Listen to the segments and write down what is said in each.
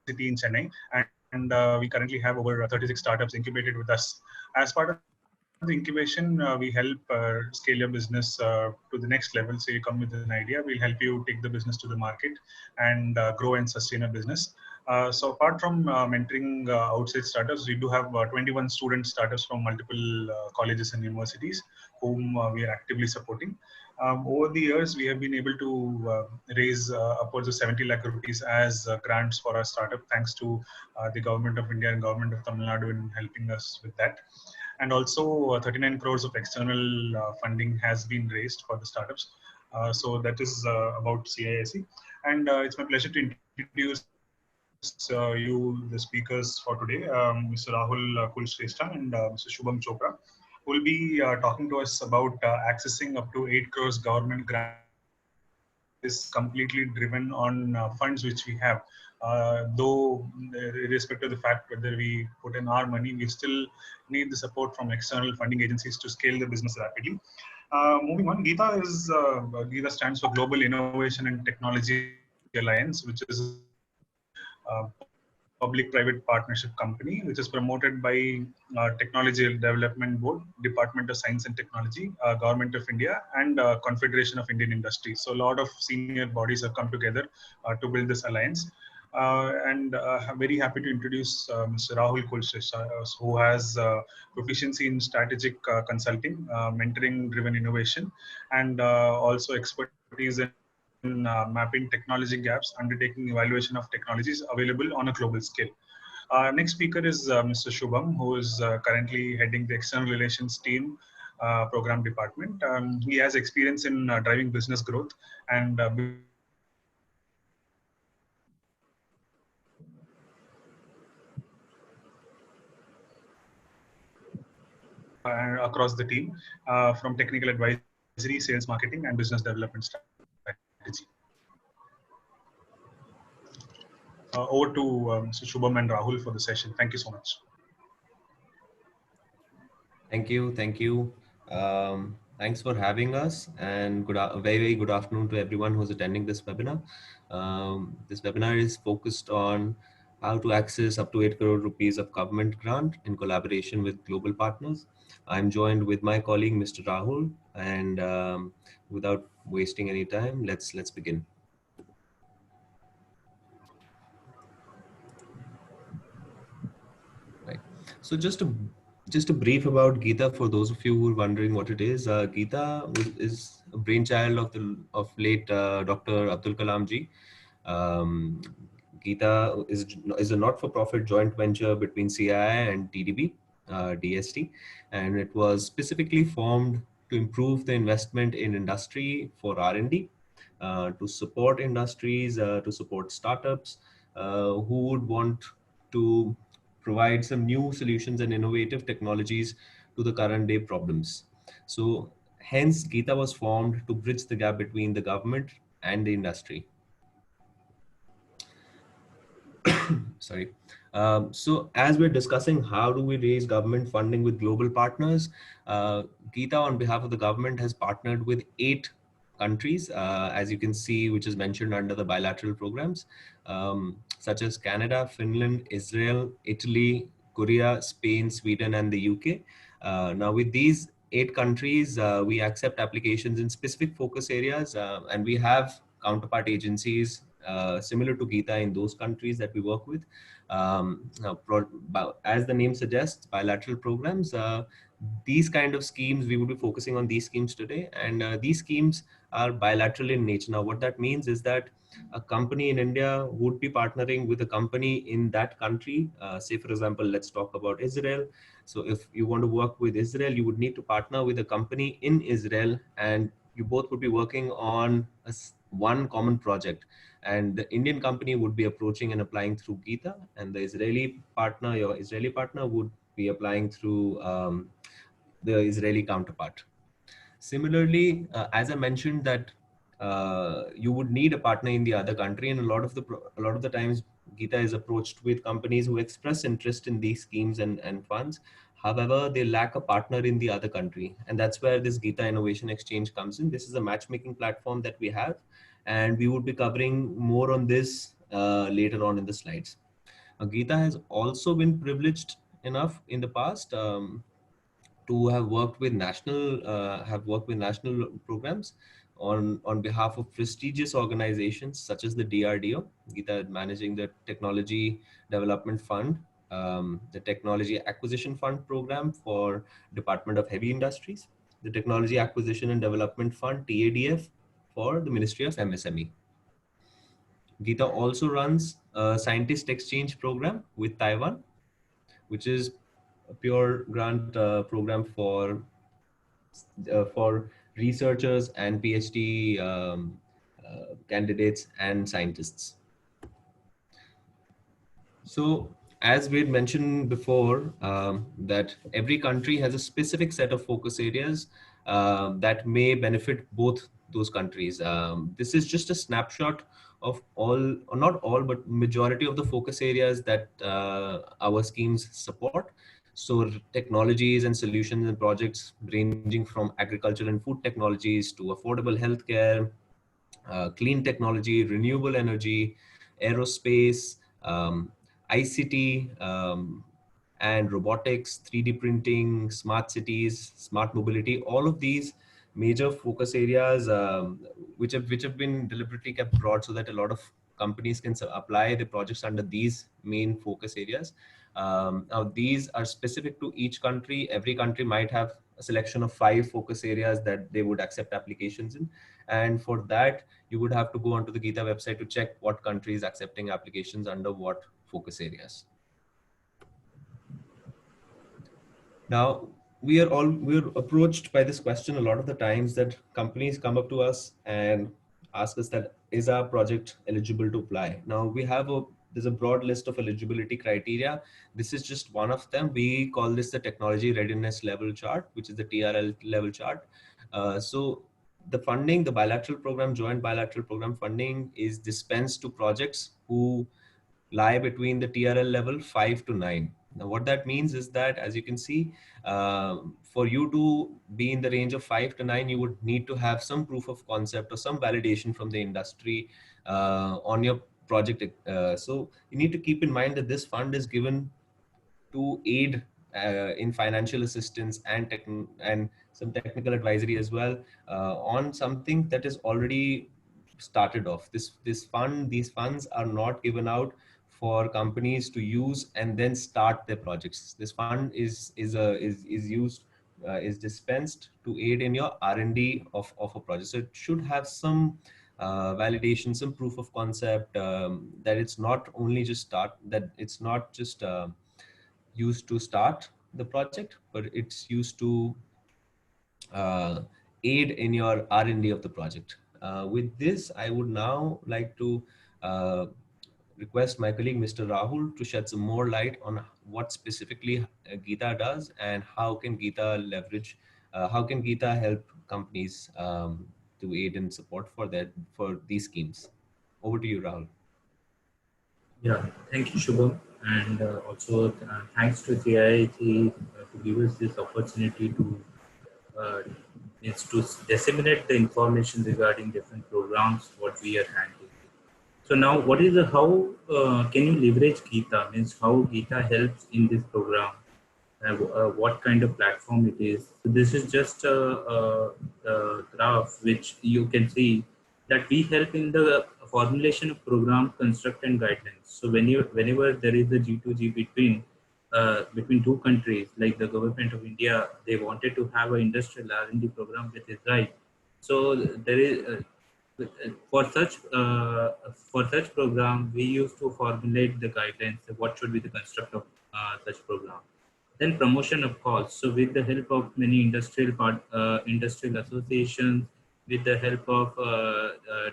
in Chennai, and we currently have over 36 startups incubated with us. As part of the incubation, we help scale your business to the next level. So you come with an idea, we'll help you take the business to the market and grow and sustain a business. So apart from mentoring outside startups, we do have 21 student startups from multiple colleges and universities whom we are actively supporting. Over the years, we have been able to raise upwards of 70 lakh rupees as grants for our startup, thanks to the government of India and government of Tamil Nadu in helping us with that. And also 39 crores of external funding has been raised for the startups. So that is about CISE. And it's my pleasure to introduce you, the speakers for today, Mr. Rahul Kulshrestha and Mr. Shubham Chopra, who will be talking to us about accessing up to 8 crores government grants is completely driven on funds which we have. Though, irrespective of the fact whether we put in our money, we still need the support from external funding agencies to scale the business rapidly. Moving on, GITA stands for Global Innovation and Technology Alliance, which is public-private partnership company, which is promoted by Technology Development Board, Department of Science and Technology, Government of India, and Confederation of Indian Industry. So a lot of senior bodies have come together to build this alliance. And I'm very happy to introduce Mr. Rahul Kulshrestha, who has proficiency in strategic consulting, mentoring-driven innovation, and also expertise in mapping technology gaps, undertaking evaluation of technologies available on a global scale. Next speaker is Mr. Shubham, who is currently heading the External Relations Team Program Department. He has experience in driving business growth and building strategic across the team, from technical advisory, sales marketing, and business development strategy. Over to Mr. Shubham and Rahul for the session. Thank you so much. Thank you. Thank you. Thanks for having us, and very good afternoon to everyone who's attending this webinar. This webinar is focused on how to access up to 8 crore rupees of government grant in collaboration with global partners. I'm joined with my colleague, Mr. Rahul, and without wasting any time, let's begin. Right. So just a brief about GITA for those of you who are wondering what it is. GITA is a brainchild of late Dr. Abdul Kalam ji. GITA is a not-for-profit joint venture between CII and TDB, DST, and it was specifically formed to improve the investment in industry for R&D, to support industries, to support startups who would want to provide some new solutions and innovative technologies to the current day problems. So hence GITA was formed to bridge the gap between the government and the industry. Sorry. So as we're discussing how do we raise government funding with global partners, GITA on behalf of the government has partnered with 8 countries, as you can see, which is mentioned under the bilateral programs, such as Canada, Finland, Israel, Italy, Korea, Spain, Sweden, and the UK. Now with these 8 countries, we accept applications in specific focus areas, and we have counterpart agencies similar to GITA in those countries that we work with. As the name suggests, bilateral programs, these kind of schemes, we will be focusing on these schemes today, and these schemes are bilateral in nature. Now, what that means is that a company in India would be partnering with a company in that country. Say, for example, let's talk about Israel. So if you want to work with Israel, you would need to partner with a company in Israel, and you both would be working on one common project. And the Indian company would be approaching and applying through GITA, and the Israeli partner, your Israeli partner, would be applying through the Israeli counterpart. Similarly, as I mentioned that you would need a partner in the other country, and a lot of the times GITA is approached with companies who express interest in these schemes and funds. However, they lack a partner in the other country, and that's where this GITA Innovation Exchange comes in. This is a matchmaking platform that we have, and we would be covering more on this later on in the slides. Geeta has also been privileged enough in the past to have worked with national programs on behalf of prestigious organizations such as the DRDO. Geeta is managing the Technology Development Fund, the Technology Acquisition Fund program for Department of Heavy Industries, the Technology Acquisition and Development Fund (TADF) for the Ministry of MSME. Geeta also runs a scientist exchange program with Taiwan, which is a pure grant program for researchers and PhD candidates and scientists. So, as we had mentioned before, that every country has a specific set of focus areas that may benefit both those countries. This is just a snapshot of all, or not all, but majority of the focus areas that our schemes support. So, technologies and solutions and projects ranging from agricultural and food technologies to affordable healthcare, clean technology, renewable energy, aerospace, ICT, and robotics, 3D printing, smart cities, smart mobility, all of these major focus areas which have been deliberately kept broad so that a lot of companies can apply the projects under these main focus areas. Now these are specific to each country. Every country might have a selection of 5 focus areas that they would accept applications in. And for that, you would have to go onto the Geeta website to check what country is accepting applications under what focus areas. Now, we're approached by this question a lot of the times, that companies come up to us and ask us that, is our project eligible to apply? Now there's a broad list of eligibility criteria. This is just one of them. We call this the technology readiness level chart, which is the TRL level chart. So the funding, the bilateral program, joint bilateral program funding is dispensed to projects who lie between the TRL level 5 to 9. Now, what that means is that, as you can see, for you to be in the range of 5 to 9, you would need to have some proof of concept or some validation from the industry on your project. So you need to keep in mind that this fund is given to aid in financial assistance and some technical advisory as well on something that is already started off. These funds are not given out for companies to use and then start their projects. This fund is used is dispensed to aid in your R&D of a project. So it should have some validation, some proof of concept, that it's not only just used to start the project, but it's used to aid in your R&D of the project. With this, I would now like to request my colleague, Mr. Rahul, to shed some more light on what specifically Geeta does and how can Geeta help companies to aid and support for these schemes. Over to you, Rahul. Yeah, thank you, Shubham. And also thanks to CIIT to give us this opportunity uh, to disseminate the information regarding different programs, what we are handling. So now, what is how can you leverage Geeta? Means how Geeta helps in this program, what kind of platform it is. So this is just a graph which you can see that we help in the formulation of program construct and guidelines. So whenever there is a G2G between two countries, like the government of India, they wanted to have an industrial R&D program with Israel. So there is for such program, we used to formulate the guidelines. What should be the construct of such program? Then promotion of cause. So with the help of many industrial associations, with the help of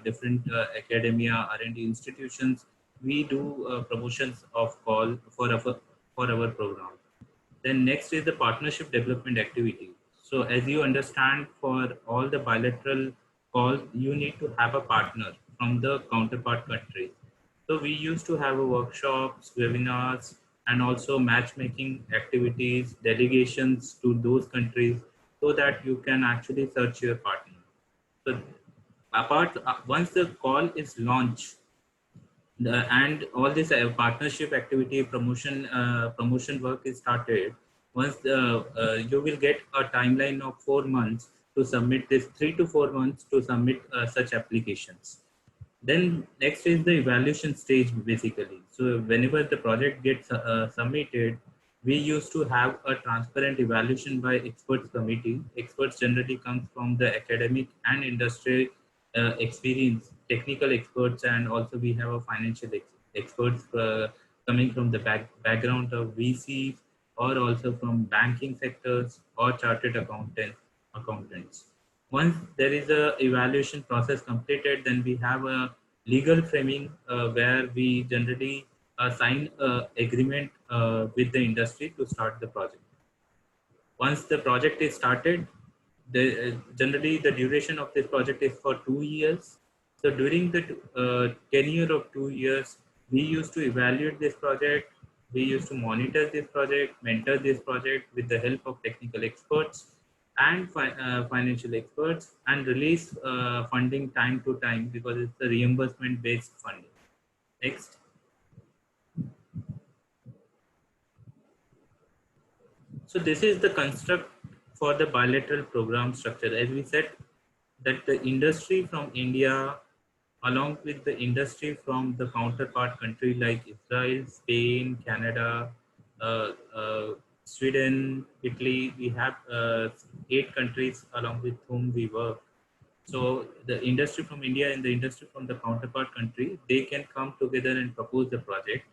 different academia, R&D institutions, we do promotions of call for our program. Then next is the partnership development activity. So as you understand, for all the bilateral calls, you need to have a partner from the counterpart country. So we used to have a workshops, webinars, and also matchmaking activities, delegations to those countries, so that you can actually search your partner. So once the call is launched, And all this partnership activity, promotion work is started. Once you will get a timeline of 4 months to submit this, 3 to 4 months to submit such applications. Then next is the evaluation stage basically. So whenever the project gets submitted, we used to have a transparent evaluation by experts committee. Experts generally come from the academic and industry experience, technical experts, and also we have a financial experts coming from the background of VCs, or also from banking sectors or chartered accountants. Once there is a evaluation process completed, then we have a legal framing where we generally sign a agreement with the industry to start the project. Once the project is started, generally the duration of this project is for 2 years. So during the tenure of 2 years, we used to evaluate this project, we used to monitor this project, mentor this project with the help of technical experts and financial experts, and release funding time to time because it's a reimbursement based funding. Next. So this is the construct for the bilateral program structure. As we said, that the industry from India, along with the industry from the counterpart country like Israel, Spain, Canada, uh, uh, Sweden, Italy, we have 8 countries along with whom we work. So the industry from India and the industry from the counterpart country, they can come together and propose the project.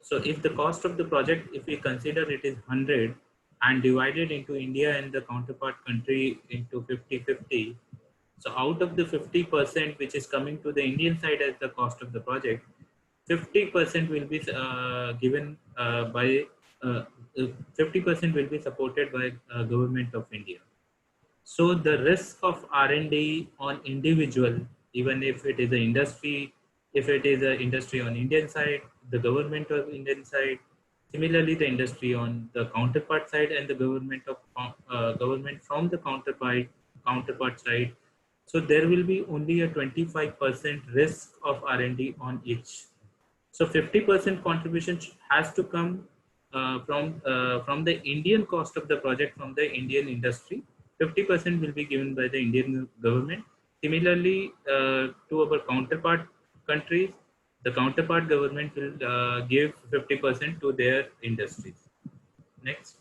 So if the cost of the project, if we consider it is 100 and divided into India and the counterpart country into 50-50, so out of the 50% which is coming to the Indian side as the cost of the project, 50% will be given by 50% will be supported by government of India. So the risk of R&D on individual, even if it is an industry, if it is an industry on Indian side, the government of Indian side, similarly the industry on the counterpart side, and the government from the counterpart side. So there will be only a 25% risk of R&D on each. So 50% contribution has to come from the Indian cost of the project, from the Indian industry. 50% will be given by the Indian government. Similarly, to our counterpart countries, the counterpart government will give 50% to their industries. Next.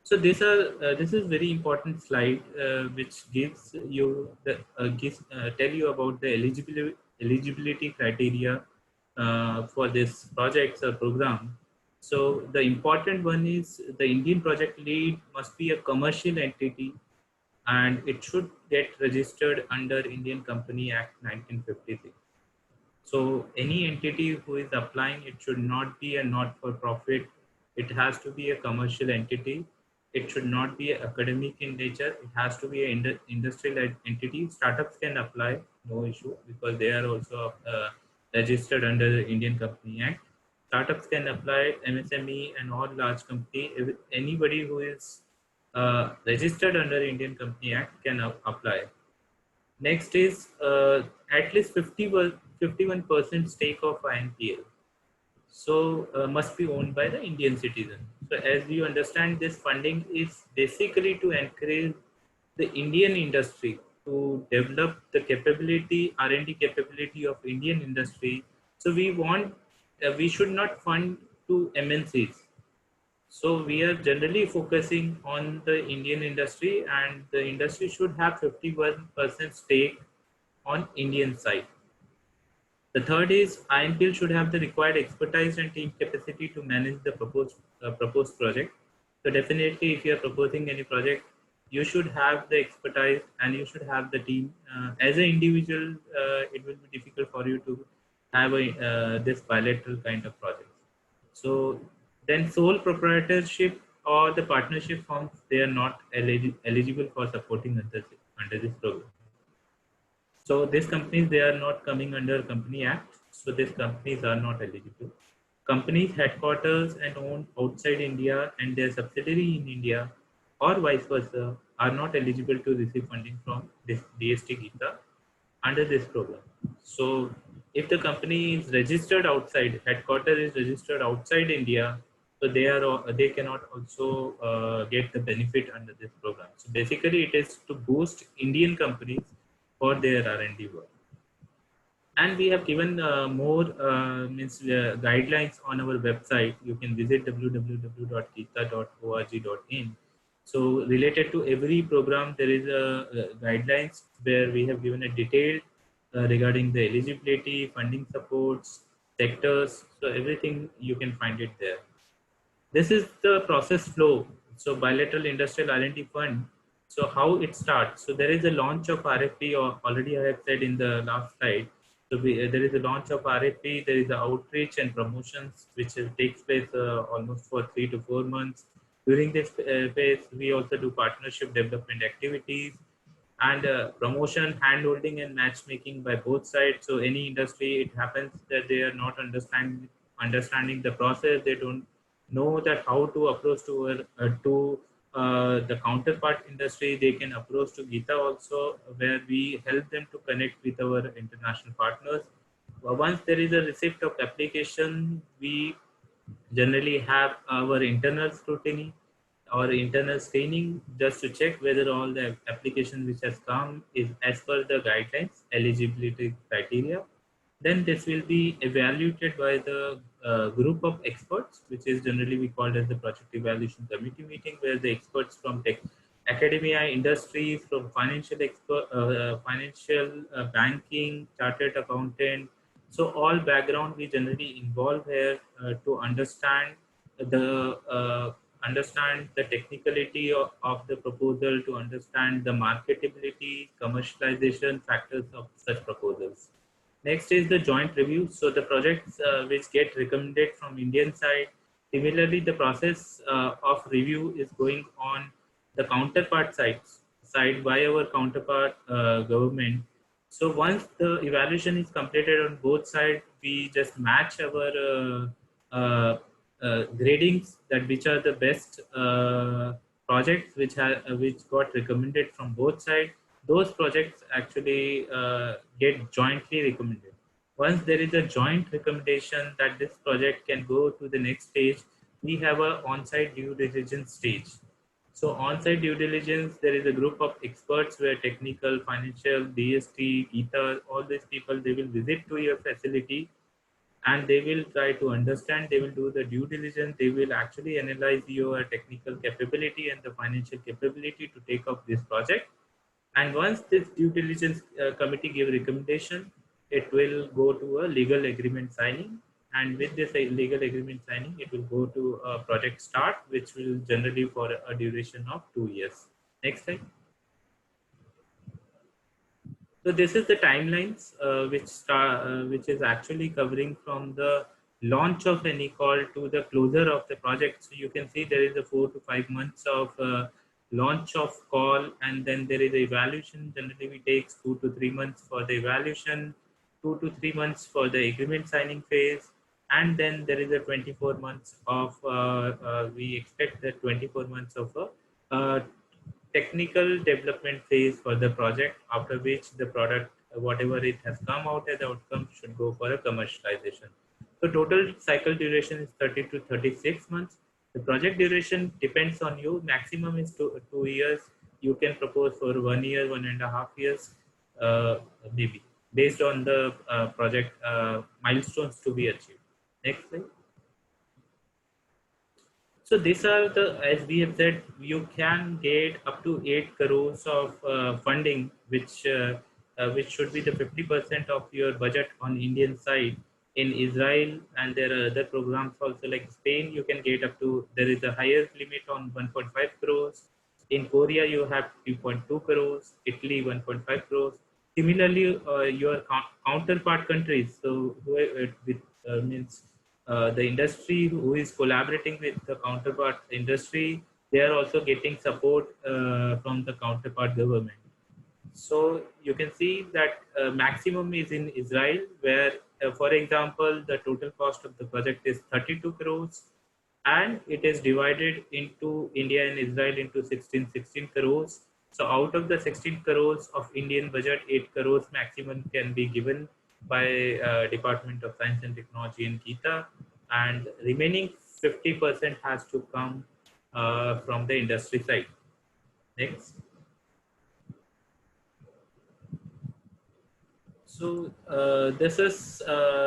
So this is very important slide which gives you the tell you about the eligibility criteria for this projects or program. So the important one is the Indian project lead must be a commercial entity, and it should get registered under Indian Company Act 1956. So any entity who is applying, it should not be a not-for-profit. It has to be a commercial entity. It should not be academic in nature. It has to be an industrial entity. Startups can apply, no issue, because they are also registered under the Indian Company Act. Startups can apply, MSME and all large company. Anybody who is registered under Indian Company Act can apply. Next is at least 51% stake of INPL. So must be owned by the Indian citizen. So as you understand, this funding is basically to encourage the Indian industry to develop the capability, R&D capability of Indian industry. So we should not fund to MNCs. So we are generally focusing on the Indian industry, and the industry should have 51% stake on Indian side. The third is INPL should have the required expertise and team capacity to manage the proposed project. So definitely, if you are proposing any project, you should have the expertise and you should have the team. As an individual, it will be difficult for you to have this bilateral kind of project. So then sole proprietorship or the partnership forms, they are not eligible for supporting under this program. So these companies, they are not coming under Company Act. So these companies are not eligible. Companies headquarters and owned outside India and their subsidiary in India or vice versa are not eligible to receive funding from this DST Gita under this program. So If the company is registered outside, headquarters is registered outside India, so they cannot also get the benefit under this program. So basically, it is to boost Indian companies for their R&D work. And we have given more guidelines on our website. You can visit www.geeta.org.in. So related to every program, there is a guidelines where we have given a detailed regarding the eligibility, funding supports, sectors. So everything you can find it there. This is the process flow. So bilateral industrial R&D fund. So how it starts. So there is a launch of RFP, or already I have said in the last slide. So there is a launch of RFP, there is a outreach and promotions, which takes place almost for 3 to 4 months. During this phase, we also do partnership development activities and promotion, hand-holding and matchmaking by both sides. So any industry, it happens that they are not understanding the process. They don't know that how to approach to the counterpart industry. They can approach to Geeta also, where we help them to connect with our international partners. Once there is a receipt of application, we generally have our internal scrutiny or internal screening just to check whether all the application which has come is as per the guidelines, eligibility criteria. Then this will be evaluated by the group of experts, which is generally we call as the project evaluation committee meeting, where the experts from academia, industries, from financial banking, chartered accountant. So all background we generally involve here to the understand the technicality of the proposal, to understand the marketability, commercialization factors of such proposals. Next is the joint review. So the projects which get recommended from Indian side, similarly the process of review is going on the counterpart side by our counterpart government. So once the evaluation is completed on both sides, we just match our gradings, that which are the best projects which got recommended from both sides. Those projects actually get jointly recommended. Once there is a joint recommendation that this project can go to the next stage, we have a on-site due diligence stage. So on-site due diligence, there is a group of experts where technical, financial, DST, Geeta, all these people, they will visit to your facility and they will try to understand, they will do the due diligence, they will actually analyze your technical capability and the financial capability to take up this project. And once this due diligence committee give recommendation, it will go to a legal agreement signing. And with this legal agreement signing, it will go to a project start, which will generally for a duration of 2 years. Next slide. So this is the timelines which is actually covering from the launch of any call to the closure of the project. So you can see there is a 4 to 5 months of launch of call, and then there is a evaluation. Generally, we takes 2 to 3 months for the evaluation, 2 to 3 months for the agreement signing phase, and then there is a 24 months of we expect that 24 months of a technical development phase for the project, after which the product, whatever it has come out as outcome, should go for a commercialization. So total cycle duration is 30 to 36 months. The project duration depends on you. Maximum is 2 years. You can propose for 1 year, 1.5 years, maybe based on the project milestones to be achieved. Next slide. So these are the, as we have said, you can get up to 8 crores of funding, which should be the 50% of your budget on Indian side. In Israel, and there are other programs also like Spain, you can get up to, there is a higher limit on 1.5 crores. In Korea, you have 2.2 crores, Italy 1.5 crores. Similarly, your counterpart countries, so with means the industry who is collaborating with the counterpart industry, they are also getting support from the counterpart government. So you can see that maximum is in Israel, where, for example, the total cost of the project is 32 crores, and it is divided into India and Israel into 16 crores. So out of the 16 crores of Indian budget, 8 crores maximum can be given by Department of Science and Technology in Geeta, and remaining 50% has to come from the industry side. Next. So this is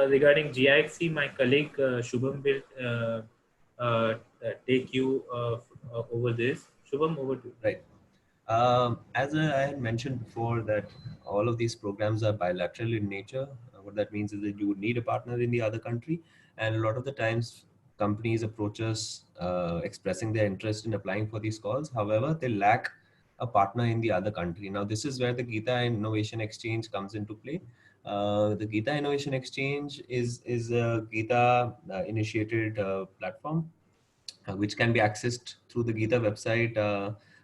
regarding GIXC. My colleague Shubham will take you over this. Shubham, over to you. Right. As I had mentioned before, that all of these programs are bilateral in nature. What that means is that you would need a partner in the other country, and a lot of the times companies approach us expressing their interest in applying for these calls. However, they lack a partner in the other country. Now, this is where the Geeta Innovation Exchange comes into play. The Geeta Innovation Exchange is a Geeta initiated platform which can be accessed through the Geeta website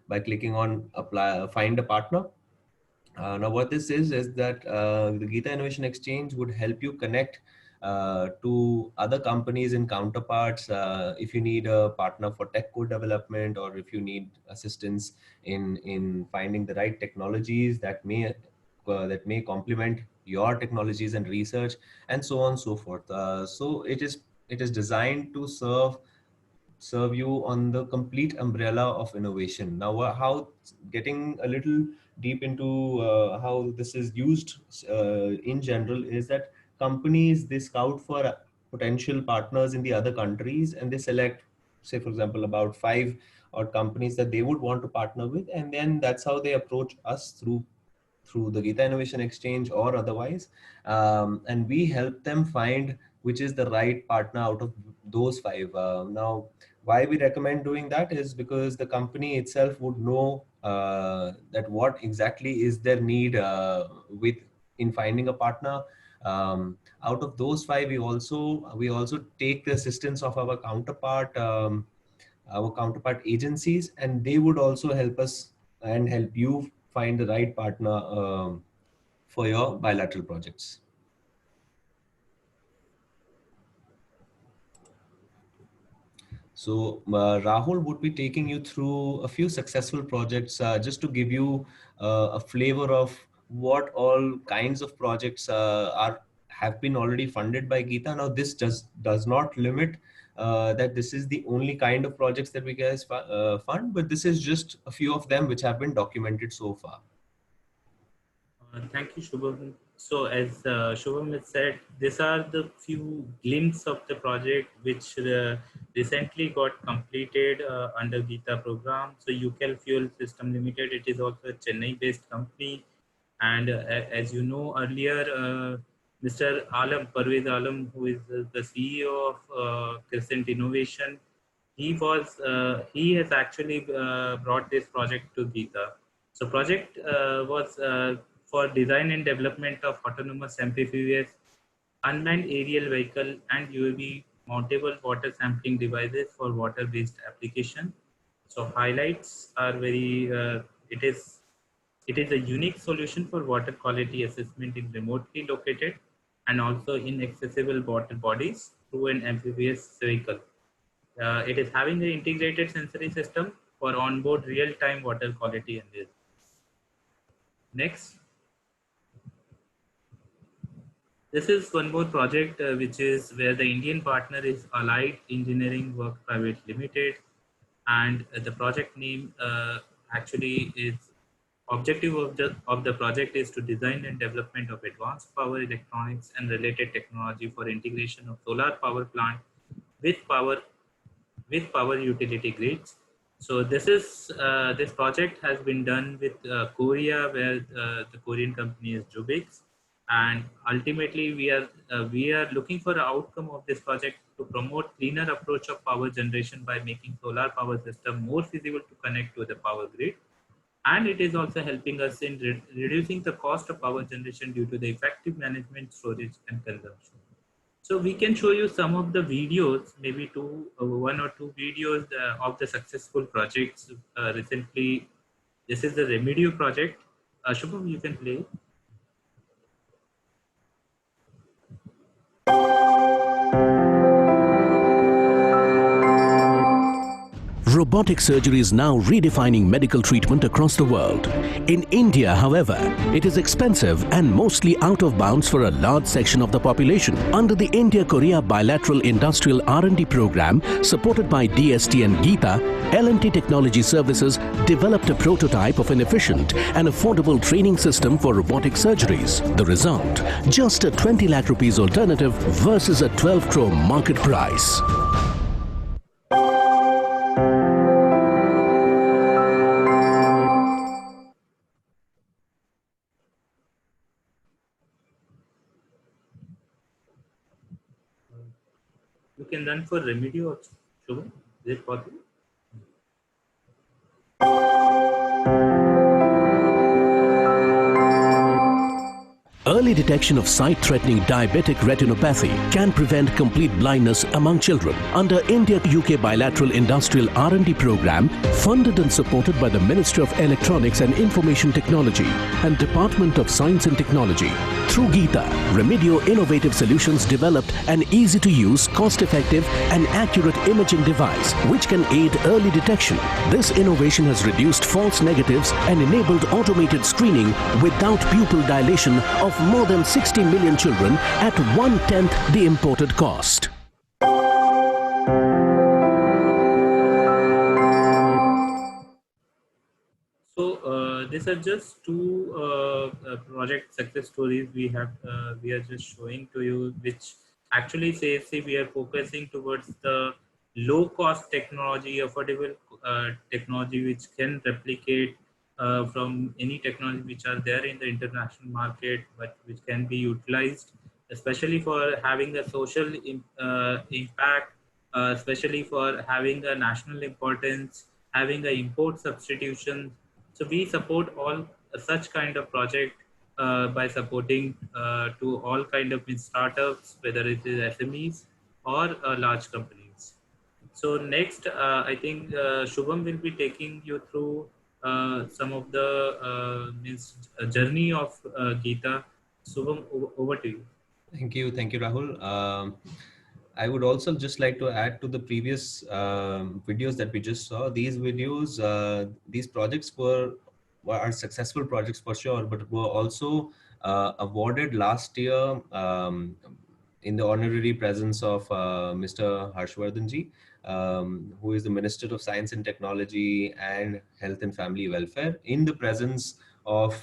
by clicking on apply, find a partner. Now, what this is that the Geeta Innovation Exchange would help you connect to other companies and counterparts if you need a partner for tech code development, or if you need assistance in finding the right technologies that may complement your technologies and research, and so on and so forth. So it is designed to serve you on the complete umbrella of innovation. Now, how getting a little deep into how this is used in general is that companies, they scout for potential partners in the other countries, and they select, say for example, about 5 odd companies that they would want to partner with, and then that's how they approach us through the Geeta Innovation Exchange or otherwise. And we help them find which is the right partner out of those 5. Now, why we recommend doing that is because the company itself would know that what exactly is their need with in finding a partner. Out of those 5, we also take the assistance of our counterpart agencies, and they would also help us and help you find the right partner for your bilateral projects. So Rahul would be taking you through a few successful projects just to give you a flavor of what all kinds of projects have been already funded by Geeta. Now, this does not limit that this is the only kind of projects that we guys fund, but this is just a few of them which have been documented so far. Thank you, Shubham. So, as Shubham has said, these are the few glimpses of the project which recently got completed under Geeta program. So, UCAL Fuel System Limited, it is also a Chennai-based company. And as you know earlier, Mr. Alam, Parvez Alam, who is the CEO of Crescent Innovation, he has actually brought this project to Geeta. So project was for design and development of autonomous amphibious unmanned aerial vehicle and UAV mountable water sampling devices for water-based application. So highlights are it is a unique solution for water quality assessment in remotely located and also inaccessible water bodies through an amphibious vehicle. It is having an integrated sensory system for onboard real-time water quality analysis. Next. This is one more project which is where the Indian partner is Allied Engineering Work Private Limited, and the project name actually is objective of the project is to design and development of advanced power electronics and related technology for integration of solar power plant with power utility grids. So this project has been done with Korea, where the Korean company is Jubix, and ultimately we are looking for an outcome of this project to promote cleaner approach of power generation by making solar power system more feasible to connect to the power grid, and it is also helping us in reducing the cost of power generation due to the effective management, storage, and consumption. So we can show you some of the videos, maybe one or two videos of the successful projects recently. This is the Remedio project. Shubham, you can play. robotic surgery is now redefining medical treatment across the world. In India, however, it is expensive and mostly out of bounds for a large section of the population. Under the India-Korea Bilateral Industrial R&D program, supported by DST and Geeta, L&T Technology Services developed a prototype of an efficient and affordable training system for robotic surgeries. The result, just a 20 lakh rupees alternative versus a 12 crore market price. You can run for remedy also, Shubham. Is it possible? Early detection of sight-threatening diabetic retinopathy can prevent complete blindness among children. Under India-UK Bilateral Industrial R&D program, funded and supported by the Ministry of Electronics and Information Technology and Department of Science and Technology, through Geeta, Remedio Innovative Solutions developed an easy-to-use, cost-effective and accurate imaging device which can aid early detection. This innovation has reduced false negatives and enabled automated screening without pupil dilation of more than 60 million children at 1/10 the imported cost. So these are just two project success stories we have. We are just showing to you, which actually says, see, we are focusing towards the low-cost technology, affordable technology, which can replicate from any technology which are there in the international market, but which can be utilized, especially for having a social impact, especially for having a national importance, having a import substitution. So we support all such kind of project by supporting to all kind of startups, whether it is SMEs or large companies. So next, I think Shubham will be taking you through some of the journey of Geeta. Shubham, over to you. Thank you, Rahul. I would also just like to add to the previous videos that we just saw. These videos, these projects are successful projects for sure, but were also awarded last year in the honorary presence of Mr. Harshvardhanji, who is the Minister of Science and Technology and Health and Family Welfare, in the presence of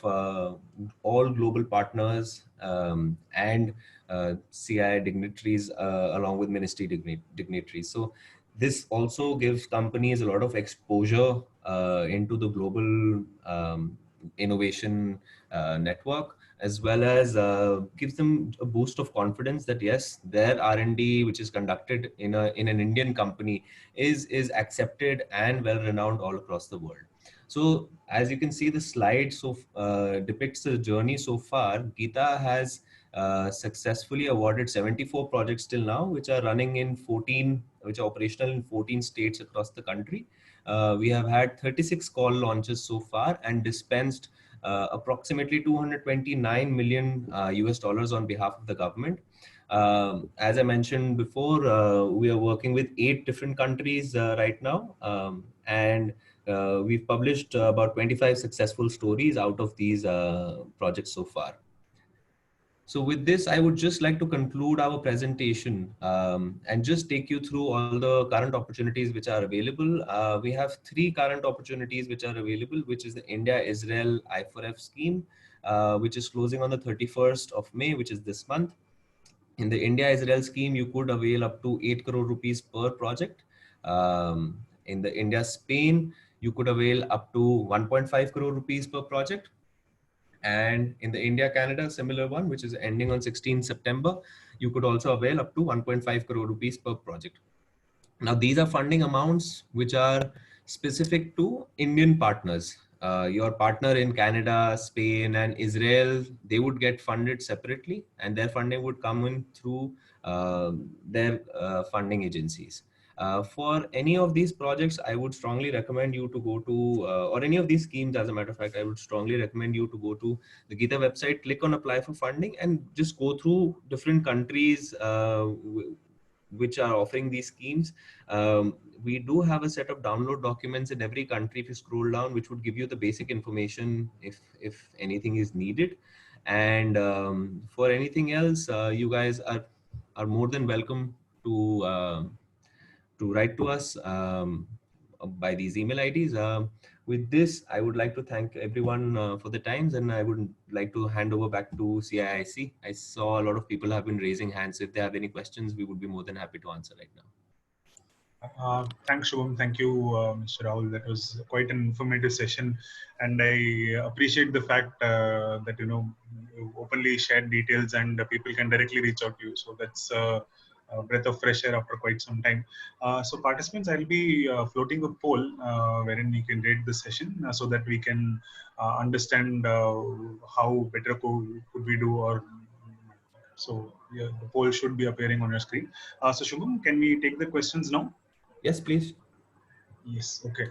all global partners and CI dignitaries along with ministry dignitaries. So this also gives companies a lot of exposure into the global innovation network, as well as gives them a boost of confidence that yes, their R&D, which is conducted in an Indian company, is accepted and well renowned all across the world. So as you can see, the slide depicts the journey so far. Geeta has successfully awarded 74 projects till now, which are running in 14, which are operational in 14 states across the country. We have had 36 call launches so far and dispensed approximately 229 million US dollars on behalf of the government. As I mentioned before, we are working with 8 different countries right now, and we've published about 25 successful stories out of these projects so far. So with this, I would just like to conclude our presentation and just take you through all the current opportunities which are available. We have 3 current opportunities which are available, which is the India-Israel I4F scheme, which is closing on the 31st of May, which is this month. In the India-Israel scheme, you could avail up to 8 crore rupees per project. In the India-Spain, you could avail up to 1.5 crore rupees per project. And in the India-Canada, similar one, which is ending on 16 September, you could also avail up to 1.5 crore rupees per project. Now, these are funding amounts which are specific to Indian partners. Your partner in Canada, Spain, and Israel, they would get funded separately, and their funding would come in through their funding agencies. For any of these projects, I would strongly recommend you to go to, or any of these schemes, as a matter of fact, I would strongly recommend you to go to the Geeta website, click on apply for funding, and just go through different countries which are offering these schemes. we do have a set of download documents in every country if you scroll down, which would give you the basic information if anything is needed. And for anything else, you guys are more than welcome to write to us by these email IDs. With this, I would like to thank everyone for the times, and I would like to hand over back to CIIC. I saw a lot of people have been raising hands. If they have any questions, we would be more than happy to answer right now. Thanks, Shubham. Thank you, Mr. Rahul. That was quite an informative session, and I appreciate the fact that you openly shared details and people can directly reach out to you. So that's a breath of fresh air after quite some time. So participants, I'll be floating a poll wherein we can rate the session so that we can understand how better could we do, or so yeah, the poll should be appearing on your screen. So Shubham, can we take the questions now? Yes, please. Yes, okay.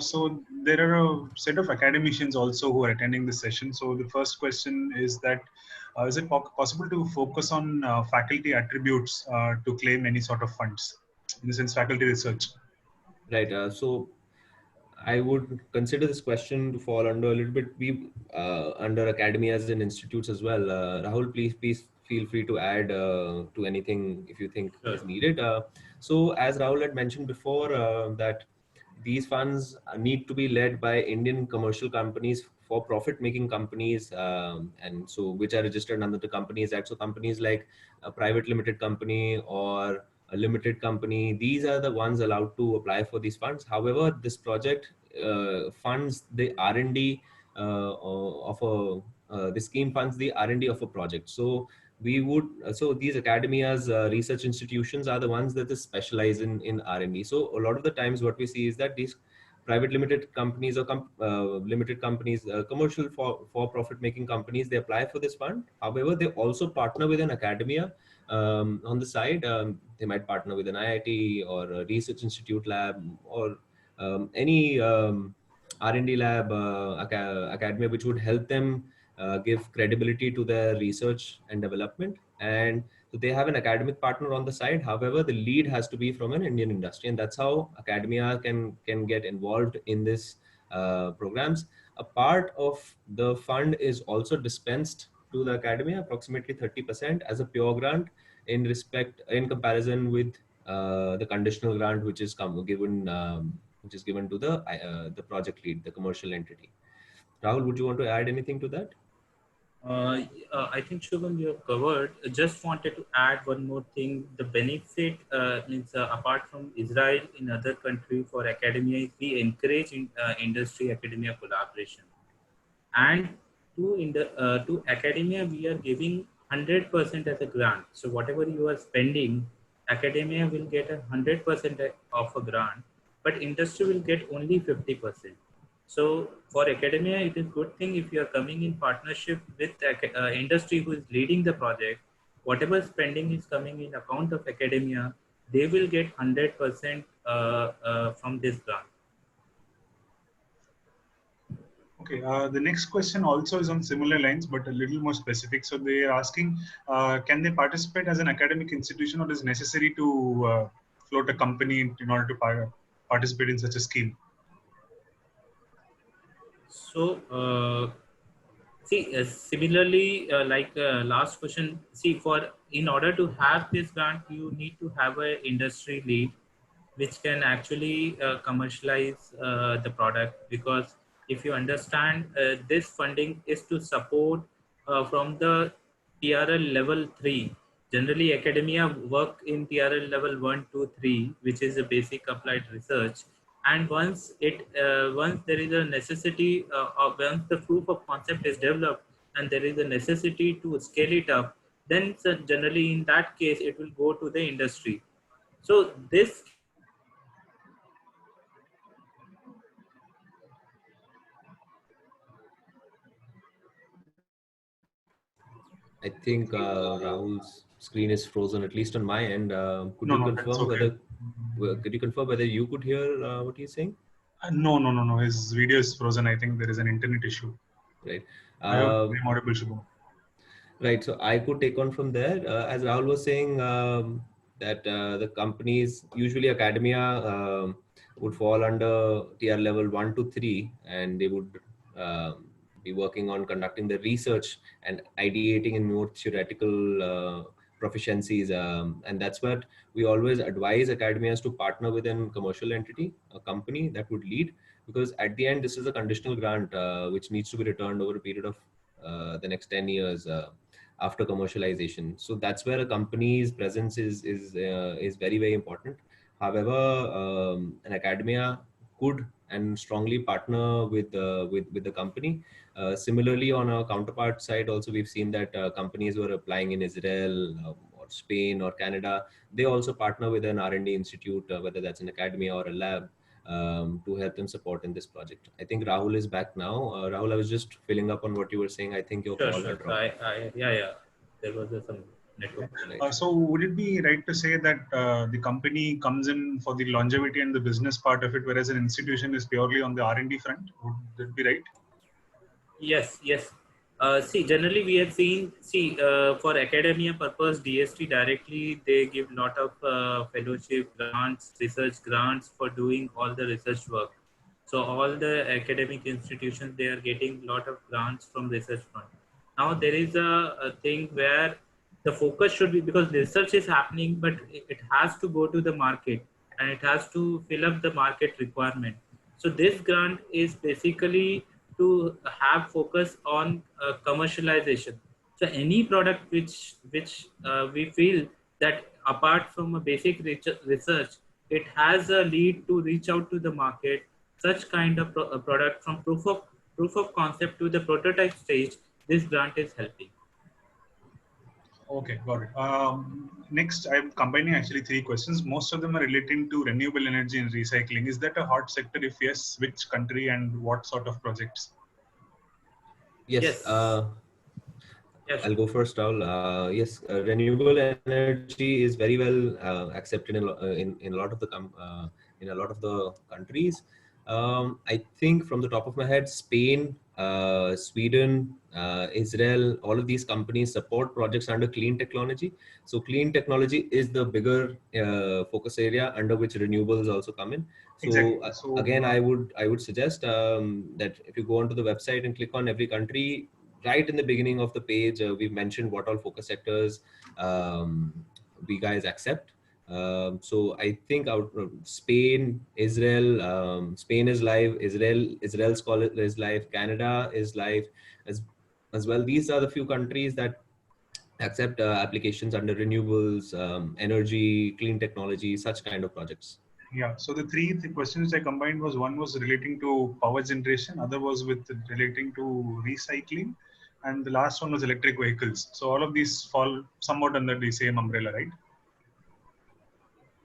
So there are a set of academicians also who are attending this session. So the first question is that, is it possible to focus on faculty attributes to claim any sort of funds, in the sense faculty research? Right. So I would consider this question to fall under a little bit under academias and institutes as well. Rahul, please feel free to add to anything if you think is needed. So as Rahul had mentioned before, that these funds need to be led by Indian commercial companies, for profit making companies, and so which are registered under the Companies Act. So companies like a private limited company or a limited company, these are the ones allowed to apply for these funds. However, this project funds the R&D of the scheme funds the R&D of a project. So we would so these academias, research institutions are the ones that specialize in R&D. So a lot of the times what we see is that these private limited companies or limited companies, commercial for profit making companies, they apply for this fund. However, they also partner with an academia on the side. They might partner with an IIT or a research institute lab, or any R&D lab, academia, which would help them give credibility to their research and development. And so they have an academic partner on the side. However, the lead has to be from an Indian industry, and that's how academia can get involved in this programs. A part of the fund is also dispensed to the academia, approximately 30% as a pure grant, in comparison with the conditional grant, which is given to the project lead, the commercial entity. Rahul, would you want to add anything to that? I think Shubham, you have covered. Just wanted to add one more thing. The benefit means apart from Israel, in other countries for academia, we encourage industry academia collaboration. And to academia, we are giving 100% as a grant. So whatever you are spending, academia will get 100% of a grant, but industry will get only 50%. So for academia, it is good thing if you are coming in partnership with industry who is leading the project. Whatever spending is coming in account of academia, they will get 100% from this grant. Okay, the next question also is on similar lines, but a little more specific. So they are asking, can they participate as an academic institution, or is it necessary to float a company in order to participate in such a scheme? So, similarly, like last question, in order to have this grant, you need to have an industry lead, which can actually commercialize the product. Because if you understand, this funding is to support from the TRL level 3. Generally, academia work in TRL level 1, 2, 3, which is a basic applied research. And once there is a necessity, once the proof of concept is developed and there is a necessity to scale it up, then generally in that case it will go to the industry. So this I think Rahul's screen is frozen, at least on my end. Could you confirm whether you could hear what he's saying? No. His video is frozen. I think there is an internet issue. Right. I hope I'm audible, Shubham. Right. So I could take on from there. As Rahul was saying, that the companies, usually academia, would fall under tier level 1 to 3, and they would be working on conducting the research and ideating in more theoretical proficiencies. And that's what we always advise academias to partner with a commercial entity, a company that would lead, because at the end, this is a conditional grant which needs to be returned over a period of the next 10 years after commercialization. So that's where a company's presence is very, very important. However, an academia could and strongly partner with the company. Similarly, on our counterpart side, also we've seen that companies who are applying in Israel or Spain or Canada, they also partner with an R&D institute, whether that's an academia or a lab, to help them support in this project. I think Rahul is back now. Rahul, I was just filling up on what you were saying. I think your Sure, call sure. had So dropped. yeah. There was some network. Right. So would it be right to say that the company comes in for the longevity and the business part of it, whereas an institution is purely on the R&D front? Would that be right? Yes, yes. See, generally we have seen, for academia purpose, DST directly, they give lot of fellowship grants, research grants for doing all the research work. So all the academic institutions, they are getting lot of grants from research fund. Now there is a thing where the focus should be, because research is happening, but it has to go to the market and it has to fill up the market requirement. So this grant is basically to have focus on commercialization. So any product which we feel that apart from a basic research, it has a lead to reach out to the market. Such kind of product from proof of concept to the prototype stage, this grant is helping. Okay, got it. Next, I'm combining actually three questions. Most of them are relating to renewable energy and recycling. Is that a hot sector? If yes, which country and what sort of projects? Yes. Yes. Yes. I'll go first, Rahul. Yes, renewable energy is very well accepted in a lot of the in a lot of the countries. I think from the top of my head, Spain, Sweden, Israel, all of these companies support projects under clean technology. So clean technology is the bigger focus area under which renewables also come in. So Exactly. So again, I would suggest that if you go onto the website and click on every country, right in the beginning of the page, we've mentioned what all focus sectors we guys accept. So I think Spain, Israel, Spain is live, Israel's call is live, Canada is live as well. These are the few countries that accept applications under renewables, energy, clean technology, such kind of projects. yeah, so the three questions I combined was, one was relating to power generation, other was with relating to recycling, and the last one was electric vehicles. So all of these fall somewhat under the same umbrella, right?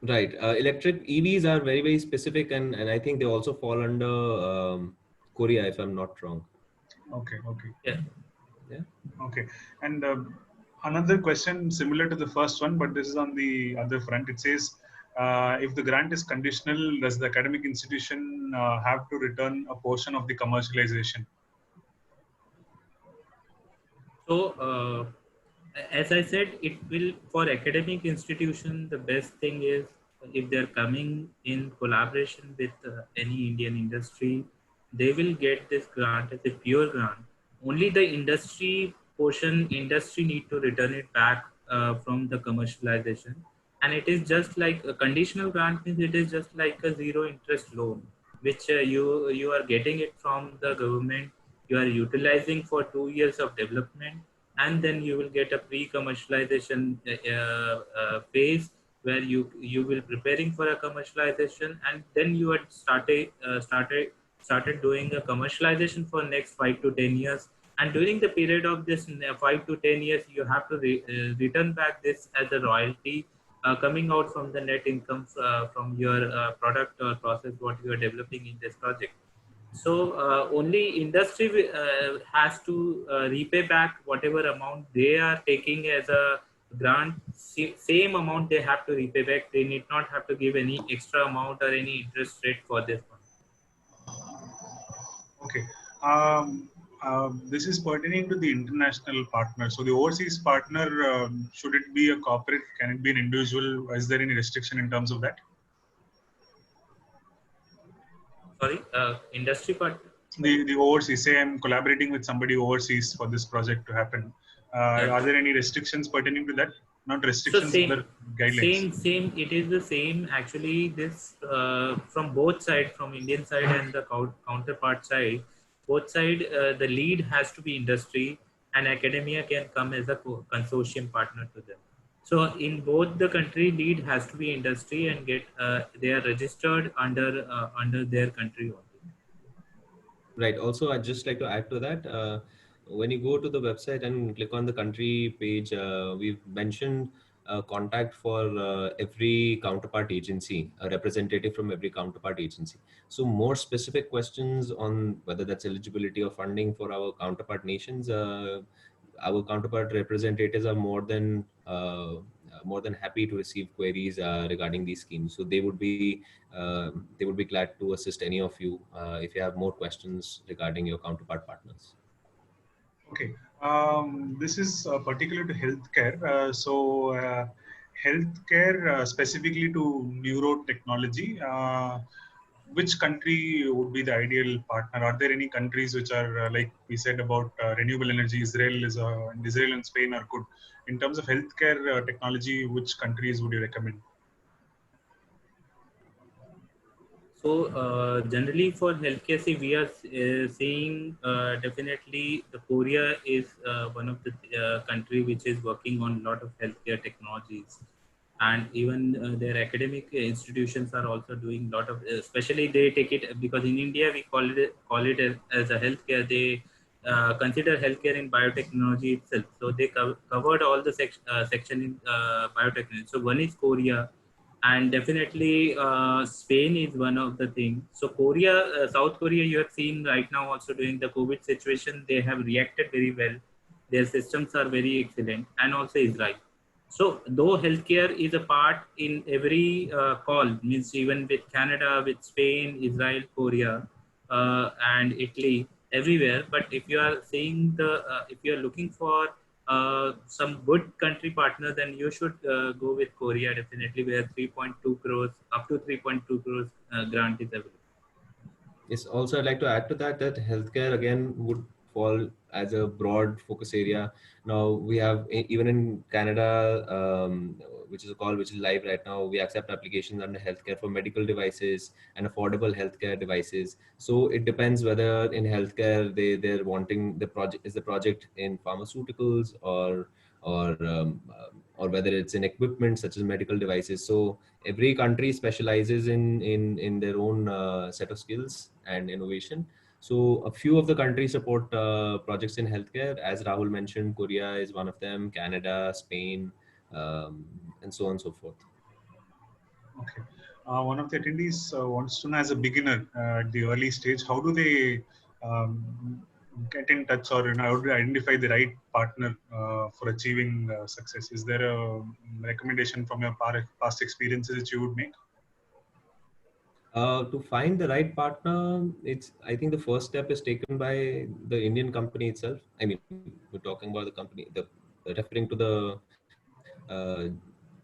Right. Electric EVs are very, very specific, and I think they also fall under Korea, if I'm not wrong. Okay, okay. Yeah. Yeah. Okay. And another question similar to the first one, but this is on the other front. It says, if the grant is conditional, does the academic institution have to return a portion of the commercialization? So, as I said, it will, for academic institution, the best thing is if they're coming in collaboration with any Indian industry, they will get this grant as a pure grant. Only the industry need to return it back from the commercialization. And it is just like a conditional grant means it is just like a zero interest loan, which you are getting it from the government. You are utilizing for 2 years of development, and then you will get a pre-commercialization phase where you will preparing for a commercialization, and then you had started doing a commercialization for next 5 to 10 years. And during the period of this 5 to 10 years, you have to return back this as a royalty coming out from the net income from your product or process what you are developing in this project. So only industry has to repay back whatever amount they are taking as a grant. Same amount they have to repay back. They need not have to give any extra amount or any interest rate for this one. Okay. This is pertaining to the international partner. So the overseas partner, should it be a corporate? Can it be an individual? Is there any restriction in terms of that? Sorry, industry part. The overseas, say I'm collaborating with somebody overseas for this project to happen. Yeah. Are there any restrictions pertaining to that? Not So restrictions, same, other guidelines. same. It is the same. Actually, this from both sides, from Indian side and the counterpart side, both side, the lead has to be industry, and academia can come as a consortium partner to them. So in both the country, lead has to be industry and get they are registered under their country only. Right. Also, I'd just like to add to that. When you go to the website and click on the country page, we've mentioned contact for every counterpart agency, a representative from every counterpart agency. So more specific questions on whether that's eligibility or funding for our counterpart nations, our counterpart representatives are more than happy to receive queries regarding these schemes. So they would be glad to assist any of you if you have more questions regarding your counterpart partners. Okay. This is particular to healthcare. Healthcare specifically to neurotechnology. Which country would be the ideal partner? Are there any countries which are like we said about renewable energy? Israel and Spain are good. In terms of healthcare technology, which countries would you recommend? So generally for healthcare, see, we are seeing definitely the Korea is one of the country which is working on a lot of healthcare technologies, and even their academic institutions are also doing a lot of. Especially they take it because in India we call it as a healthcare. They consider healthcare in biotechnology itself. So they covered all the section in biotechnology. So one is Korea, and definitely Spain is one of the things. So Korea, South Korea, you have seen right now also during the COVID situation, they have reacted very well. Their systems are very excellent, and also Israel. So though healthcare is a part in every call, means even with Canada, with Spain, Israel, Korea, and Italy, everywhere. But if you are seeing if you are looking for some good country partner, then you should go with Korea definitely, where 3.2 crores, up to 3.2 crores grant is available. Yes, also I'd like to add to that healthcare again would fall as a broad focus area. Now we have even in Canada, which is a call which is live right now. We accept applications under healthcare for medical devices and affordable healthcare devices. So it depends whether in healthcare they're wanting the project in pharmaceuticals or whether it's in equipment such as medical devices. So every country specializes in their own set of skills and innovation. So a few of the countries support projects in healthcare. As Rahul mentioned, Korea is one of them, Canada, Spain, and so on and so forth. Okay. One of the attendees wants to know, as a beginner at the early stage, how do they get in touch, or how do they identify the right partner for achieving success? Is there a recommendation from your past experiences that you would make? To find the right partner, I think the first step is taken by the Indian company itself. I mean, we're talking about the company, referring to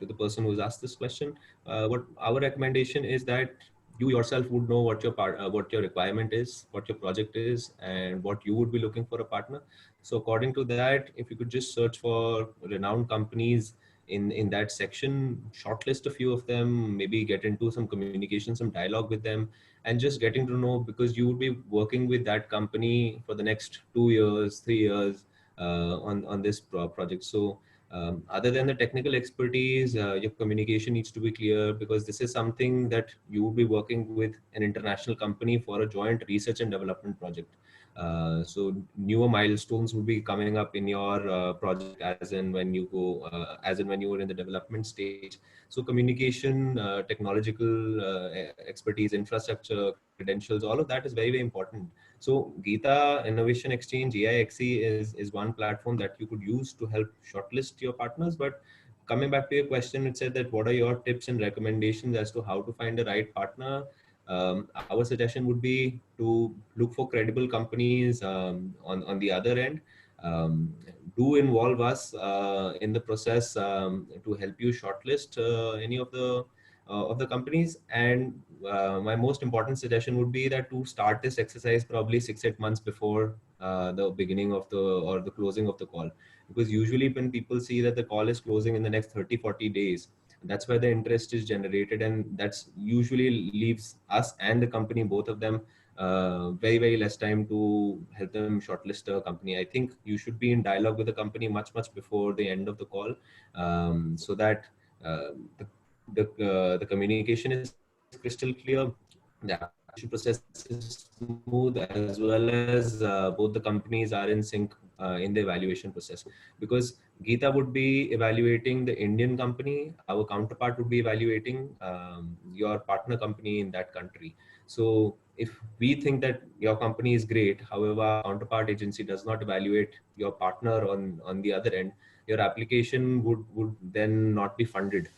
the person who's asked this question. What our recommendation is that you yourself would know what your requirement is, what your project is, and what you would be looking for a partner. So according to that, if you could just search for renowned companies in that section, shortlist a few of them, maybe get into some communication, some dialogue with them, and just getting to know, because you would be working with that company for the next 2 years, 3 years on this project. So other than the technical expertise, your communication needs to be clear, because this is something that you will be working with an international company for a joint research and development project. So newer milestones will be coming up in your project as and when you were in the development stage. So communication, technological expertise, infrastructure, credentials, all of that is very, very important. So Geeta Innovation Exchange, AIXE, is one platform that you could use to help shortlist your partners. But coming back to your question, it said that what are your tips and recommendations as to how to find the right partner? Our suggestion would be to look for credible companies on the other end. Um, do involve us in the process to help you shortlist any of the companies. And my most important suggestion would be that to start this exercise probably 6-8 months before the beginning of the closing of the call, because usually when people see that the call is closing in the next 30-40 days, that's where the interest is generated, and that's usually leaves us and the company, both of them, very less time to help them shortlist a company. I think you should be in dialogue with the company much before the end of the call, so that uh, the communication is crystal clear, the application process is smooth, as well as both the companies are in sync in the evaluation process. Because Geeta would be evaluating the Indian company, our counterpart would be evaluating your partner company in that country. So if we think that your company is great, however, our counterpart agency does not evaluate your partner on the other end, your application would then not be funded.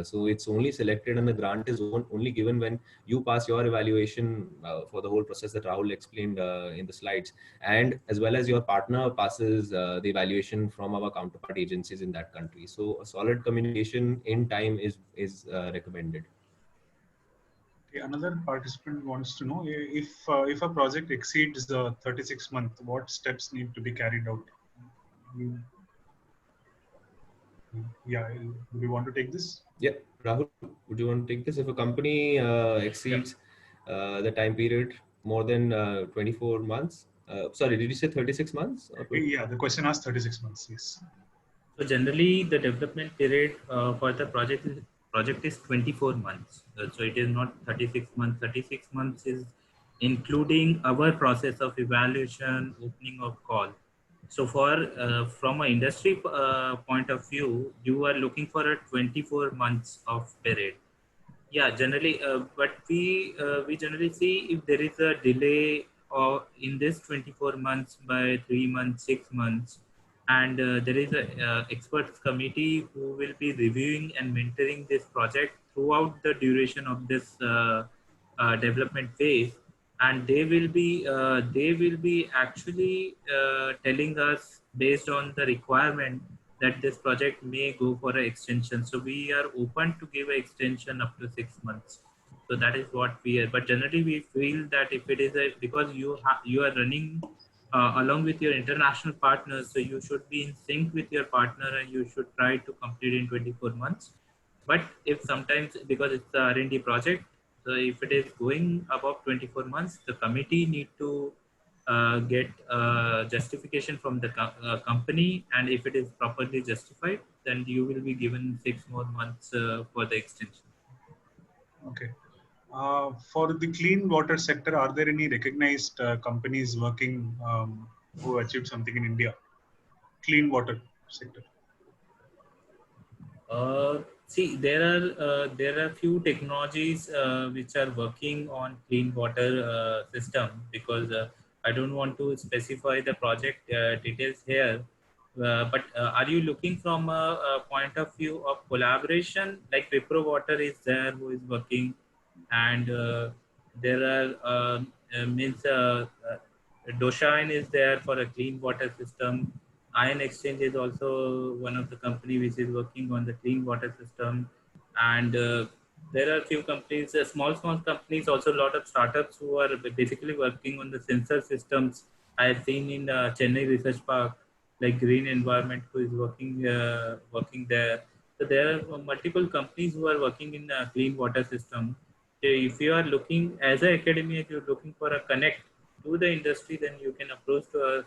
So it's only selected and the grant is only given when you pass your evaluation for the whole process that Rahul explained in the slides, and as well as your partner passes the evaluation from our counterpart agencies in that country. So a solid communication in time is recommended. Okay, another participant wants to know if a project exceeds 36 months, what steps need to be carried out? You- Yeah, do you want to take this? Yeah, Rahul, would you want to take this? If a company exceeds the time period more than 24 months, sorry, did you say 36 months? Or Yeah, the question asked 36 months, yes. So generally, the development period for the project is 24 months. So it is not 36 months. 36 months is including our process of evaluation, opening of call. So for from an industry point of view, you are looking for a 24 months of period. Yeah, generally, but we generally see if there is a delay or in this 24 months by 3 months, 6 months, and there is a experts committee who will be reviewing and mentoring this project throughout the duration of this development phase, and they will be actually telling us based on the requirement that this project may go for an extension. So we are open to give an extension up to 6 months. So that is what we are. But generally, we feel that if it is because you are running along with your international partners, so you should be in sync with your partner and you should try to complete in 24 months. But if sometimes, because it's a R&D project, so if it is going above 24 months, the committee need to get justification from the company, and if it is properly justified, then you will be given 6 more months for the extension. Okay. For the clean water sector, are there any recognized companies working who achieved something in India? Clean water sector. See, there are few technologies which are working on clean water system, because I don't want to specify the project details here. But are you looking from a point of view of collaboration? Like Wipro Water is there who is working, and there are means Doshine is there for a clean water system. Ion Exchange is also one of the company which is working on the clean water system, and there are a few companies, small companies, also a lot of startups who are basically working on the sensor systems. I have seen in Chennai Research Park, like Green Environment, who is working there. So there are multiple companies who are working in the clean water system. So if you are looking as an academy, if you're looking for a connect to the industry, then you can approach to us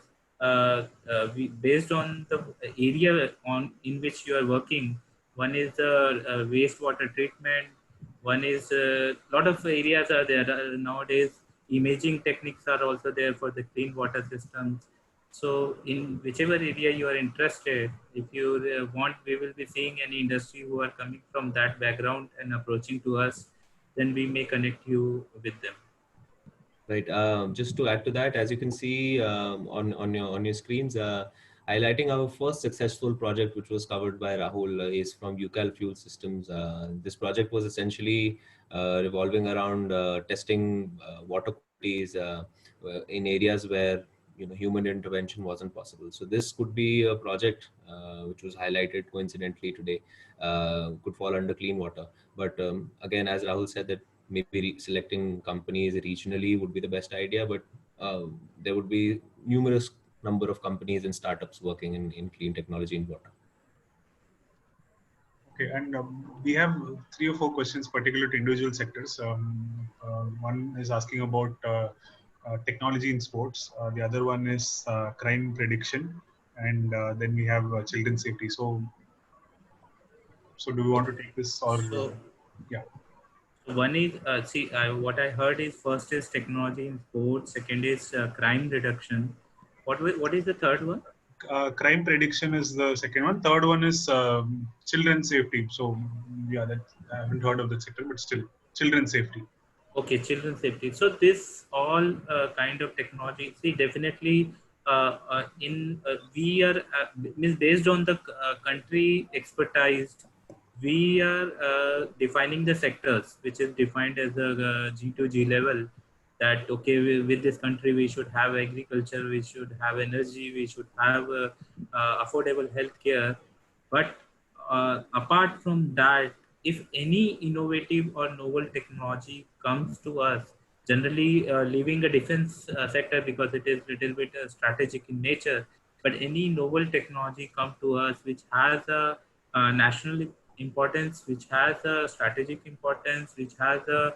based on the area on in which you are working. One is wastewater treatment. One is a lot of areas are there nowadays. Imaging techniques are also there for the clean water systems. So in whichever area you are interested, if you want, we will be seeing any industry who are coming from that background and approaching to us, then we may connect you with them. Right. Just to add to that, as you can see on your screens, highlighting our first successful project, which was covered by Rahul, is from UCAL Fuel Systems. This project was essentially revolving around testing water qualities in areas where human intervention wasn't possible. So this could be a project which was highlighted coincidentally today, could fall under clean water. But again, as Rahul said, that maybe selecting companies regionally would be the best idea, but there would be numerous number of companies and startups working in clean technology in water. Okay, and we have 3 or 4 questions particular to individual sectors. One is asking about technology in sports. The other one is crime prediction, and then we have children's safety. So do we want to take this or So yeah? one is what I heard is first is technology in sports, second is crime reduction. What is the third one? Crime prediction is the second one. Third one is children's safety. So yeah, that I haven't heard of that sector, but still children's safety. Okay, children's safety. So this all kind of technology. See, definitely we are means based on the country expertise, we are defining the sectors, which is defined as the G2G level. That okay, with this country we should have agriculture, we should have energy, we should have affordable healthcare. But apart from that, if any innovative or novel technology comes to us, generally leaving the defense sector because it is little bit strategic in nature, but any novel technology come to us which has a national importance, which has a strategic importance, which has a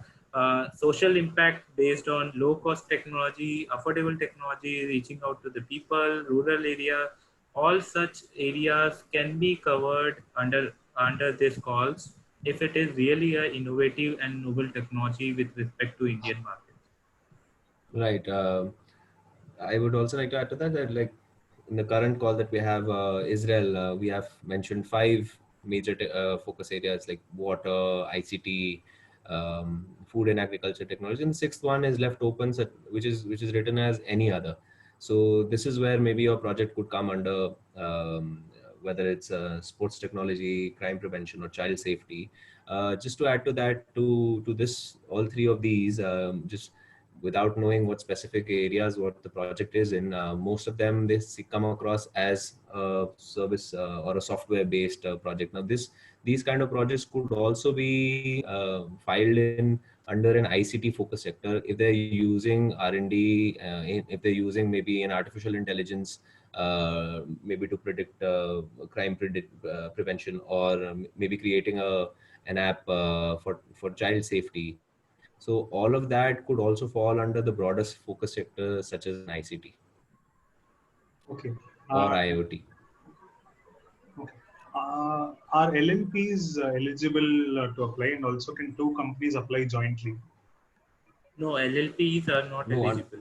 social impact based on low cost technology, affordable technology, reaching out to the people, rural area, all such areas can be covered under this calls if it is really a innovative and novel technology with respect to Indian market. Right. I would also like to add to that that like in the current call that we have Israel, we have mentioned 5 major focus areas like water, ICT, food and agriculture technology, and the 6th one is left open, which is written as any other. So this is where maybe your project could come under whether it's sports technology, crime prevention, or child safety. Just to add to that, to this, all 3 of these, just without knowing what specific areas what the project is in, most of them they come across as a service or a software based project. Now these kind of projects could also be filed in under an ICT focus sector if they're using R&D, if they're using maybe an artificial intelligence maybe to predict prevention, or maybe creating an app for child safety. So all of that could also fall under the broadest focus sector such as an ICT Okay. or IoT. Okay. Are LLPs eligible to apply, and also can 2 companies apply jointly? No, LLPs are not No, eligible.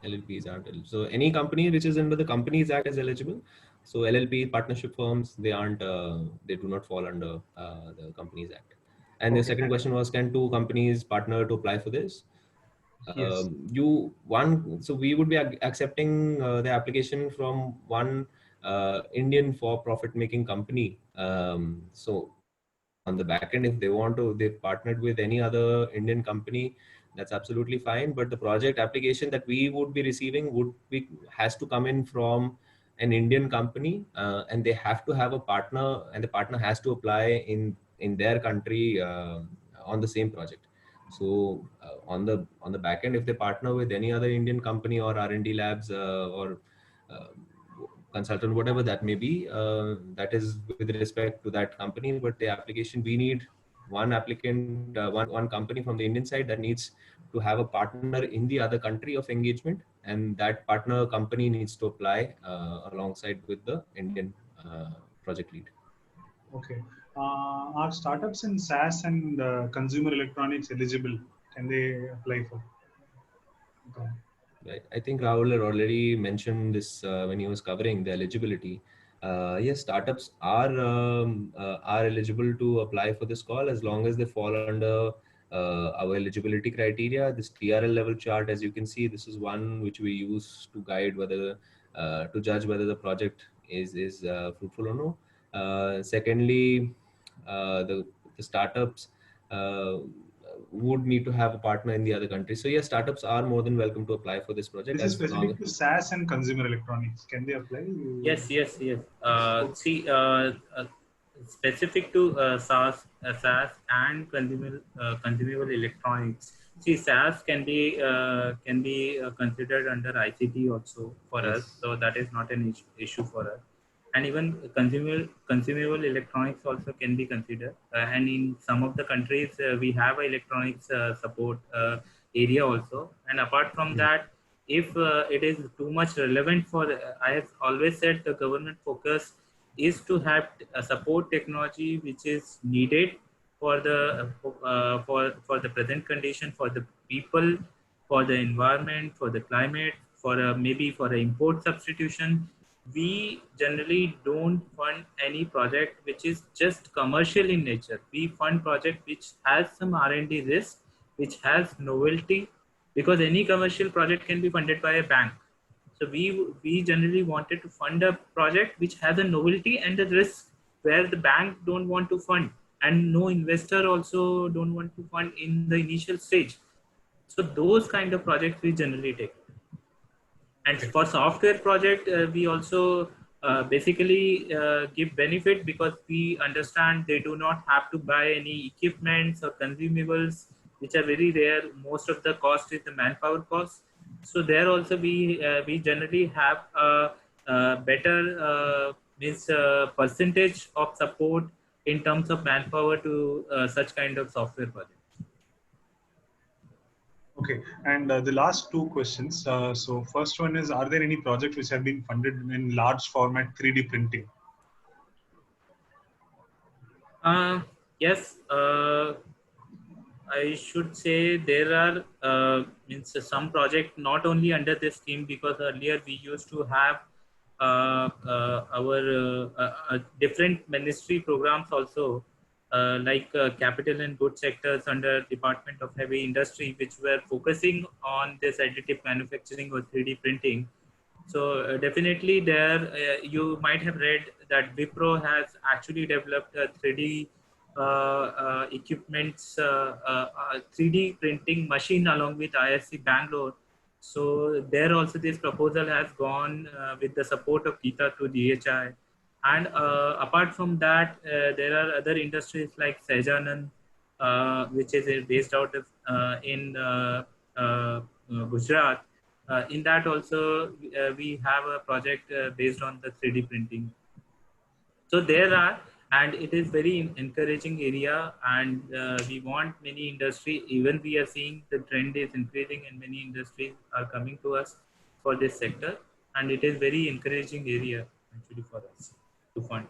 LLPs aren't eligible. So any company which is under the Companies Act is eligible. So LLP partnership firms, they do not fall under the Companies Act. And the Okay. second question was, can 2 companies partner to apply for this? Yes. So we would be accepting the application from one Indian for-profit making company. So on the back end, if they want to, they've partnered with any other Indian company, that's absolutely fine. But the project application that we would be receiving has to come in from an Indian company, and they have to have a partner, and the partner has to apply in their country on the same project. So on the back end, if they partner with any other Indian company or R&D labs or uh, consultant, whatever that may be, that is with respect to that company. But the application, we need one applicant, one company from the Indian side that needs to have a partner in the other country of engagement, and that partner company needs to apply alongside with the Indian project lead. Okay. Are startups in SaaS and consumer electronics eligible? Can they apply for? Okay. Right. I think Rahul had already mentioned this when he was covering the eligibility. Yes, startups are eligible to apply for this call as long as they fall under our eligibility criteria. This TRL level chart, as you can see, this is one which we use to guide whether to judge whether the project is fruitful or no. Secondly, the startups would need to have a partner in the other country. So yes, startups are more than welcome to apply for this project This is as long as. specific to SaaS and consumer electronics. Can they apply? Yes. See, specific to SaaS and consumable electronics. See, SaaS can be considered under ICT also for us, Yes. so that is not an issue for us. And even consumable electronics also can be considered. And in some of the countries, we have a electronics support area also. And apart from that, if it is too much relevant for, I have always said the government focus is to have a support technology which is needed for the for the present condition, for the people, for the environment, for the climate, for maybe for an import substitution. We generally don't fund any project which is just commercial in nature. We fund project which has some R&D risk, which has novelty, because any commercial project can be funded by a bank. So we generally wanted to fund a project which has a novelty and a risk where the bank don't want to fund, and no investor also don't want to fund in the initial stage. So those kind of projects we generally take. And for software project, we also basically give benefit because we understand they do not have to buy any equipments or consumables, which are very rare. Most of the cost is the manpower cost. So there also we generally have a better means percentage of support in terms of manpower to such kind of software projects. Okay, and the last two questions. So first one is, are there any projects which have been funded in large format 3D printing? Yes, I should say there are means some project not only under this scheme, because earlier we used to have our different ministry programs also, like capital and goods sectors under Department of Heavy Industry, which were focusing on this additive manufacturing or 3D printing. So definitely there, you might have read that Wipro has actually developed a 3D equipments, 3D printing machine along with ISC Bangalore. So there also this proposal has gone with the support of Geeta to DHI. And apart from that, there are other industries like Sejanan, which is based out of in Gujarat. In that also, we have a project based on the 3D printing. So there are, and it is very encouraging area, and we want many industry, even we are seeing the trend is increasing and many industries are coming to us for this sector, and it is very encouraging area actually for us to fund.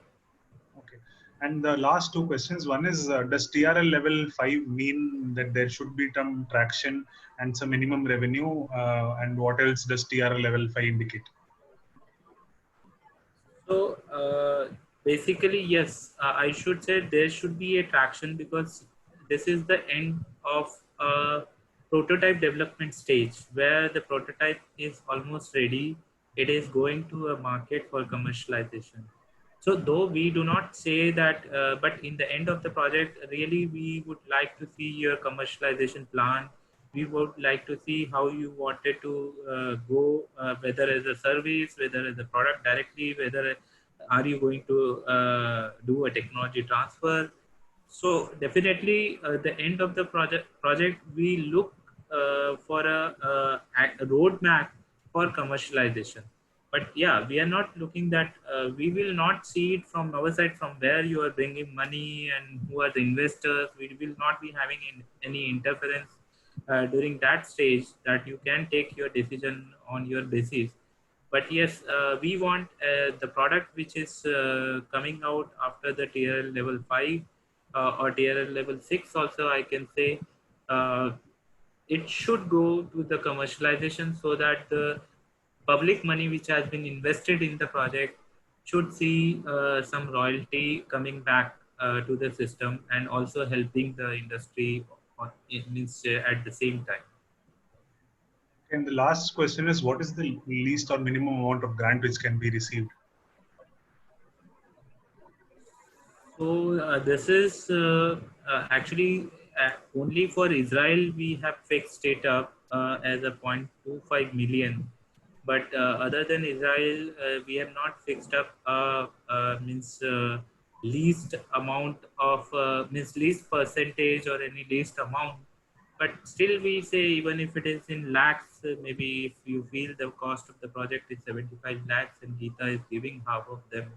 Okay. And the last two questions. One is, does TRL level 5 mean that there should be some traction and some minimum revenue? And what else does TRL level 5 indicate? So basically, yes, I should say there should be a traction, because this is the end of a prototype development stage where the prototype is almost ready. It is going to a market for commercialization. So though we do not say that, but in the end of the project, really we would like to see your commercialization plan. We would like to see how you wanted to go, whether as a service, whether as a product directly, whether are you going to do a technology transfer. So definitely the end of the project we look for a roadmap for commercialization. But yeah, we are not looking that we will not see it from our side, from where you are bringing money and who are the investors. We will not be having any interference during that stage, that you can take your decision on your basis. But yes, we want the product which is coming out after the TRL level 5 or TRL level 6 also, I can say it should go to the commercialization, so that the public money which has been invested in the project should see some royalty coming back to the system, and also helping the industry it means at the same time. And the last question is, what is the least or minimum amount of grant which can be received? So this is actually only for Israel we have fixed it up as a 0.25 million. But other than Israel, we have not fixed up means least amount of means least percentage or any least amount. But still, we say even if it is in lakhs, maybe if you feel the cost of the project is 75 lakhs and Geeta is giving half of them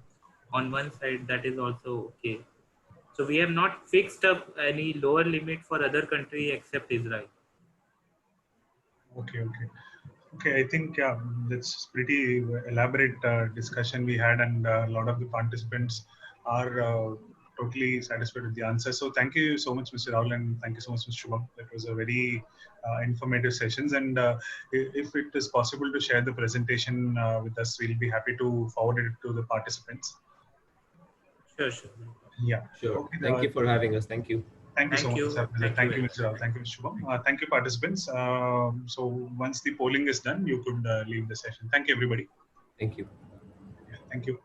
on one side, that is also okay. So we have not fixed up any lower limit for other country except Israel. Okay, okay. Okay, I think that's pretty elaborate discussion we had, and a lot of the participants are totally satisfied with the answer. So thank you so much, Mr. Rahul, and thank you so much, Mr. Shubham. That was a very informative sessions, and if it is possible to share the presentation with us, we'll be happy to forward it to the participants. Sure, sure. Yeah. Sure. Okay, Thank you for having us. Thank you. Thank you so Thank much. you. Thank you, Mr. Rahul. Thank you, Mr. Shubham. Thank you, participants. So once the polling is done, you could leave the session. Thank you, everybody. Thank you. Yeah, thank you.